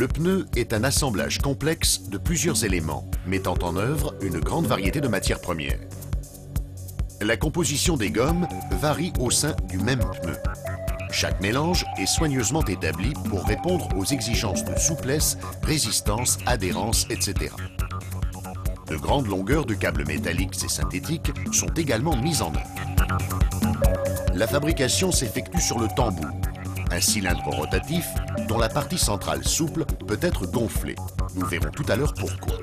Le pneu est un assemblage complexe de plusieurs éléments, mettant en œuvre une grande variété de matières premières. La composition des gommes varie au sein du même pneu. Chaque mélange est soigneusement établi pour répondre aux exigences de souplesse, résistance, adhérence, etc. De grandes longueurs de câbles métalliques et synthétiques sont également mises en œuvre. La fabrication s'effectue sur le tambour, un cylindre rotatif dont la partie centrale souple peut être gonflée. Nous verrons tout à l'heure pourquoi.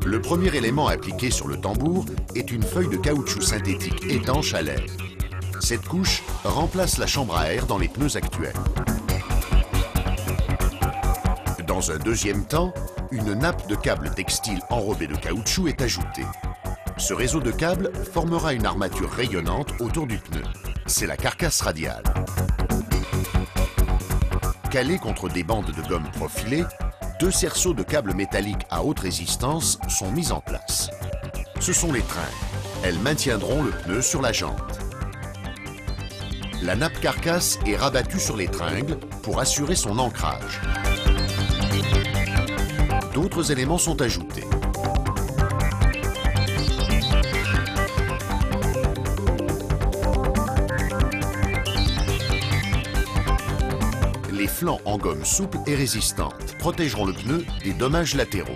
Le premier élément appliqué sur le tambour est une feuille de caoutchouc synthétique étanche à l'air. Cette couche remplace la chambre à air dans les pneus actuels. Dans un deuxième temps, une nappe de câbles textiles enrobés de caoutchouc est ajoutée. Ce réseau de câbles formera une armature rayonnante autour du pneu. C'est la carcasse radiale. Calés contre des bandes de gomme profilées, deux cerceaux de câbles métalliques à haute résistance sont mis en place. Ce sont les tringles. Elles maintiendront le pneu sur la jante. La nappe carcasse est rabattue sur les tringles pour assurer son ancrage. D'autres éléments sont ajoutés. Les flancs en gomme souple et résistante protégeront le pneu des dommages latéraux.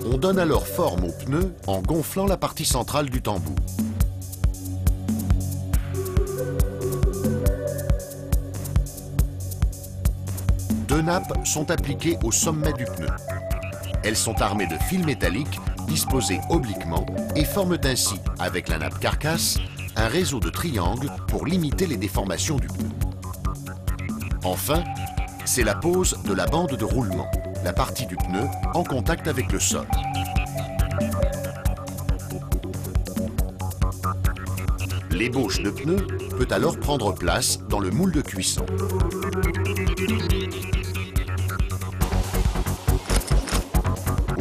On donne alors forme au pneu en gonflant la partie centrale du tambour. Deux nappes sont appliquées au sommet du pneu. Elles sont armées de fils métalliques disposés obliquement et forment ainsi, avec la nappe carcasse, un réseau de triangles pour limiter les déformations du pneu. Enfin, c'est la pose de la bande de roulement, la partie du pneu en contact avec le sol. L'ébauche de pneu peut alors prendre place dans le moule de cuisson.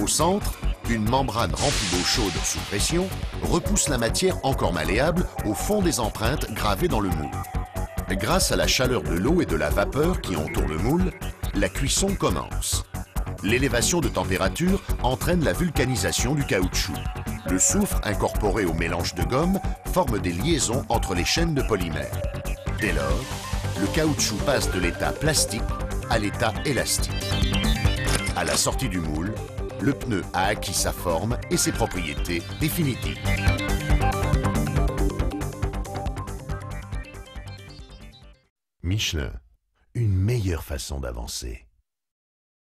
Au centre, une membrane remplie d'eau chaude sous pression repousse la matière encore malléable au fond des empreintes gravées dans le moule. Grâce à la chaleur de l'eau et de la vapeur qui entoure le moule, la cuisson commence. L'élévation de température entraîne la vulcanisation du caoutchouc. Le soufre incorporé au mélange de gomme forme des liaisons entre les chaînes de polymères. Dès lors, le caoutchouc passe de l'état plastique à l'état élastique. À la sortie du moule, le pneu a acquis sa forme et ses propriétés définitives. Michelin, une meilleure façon d'avancer.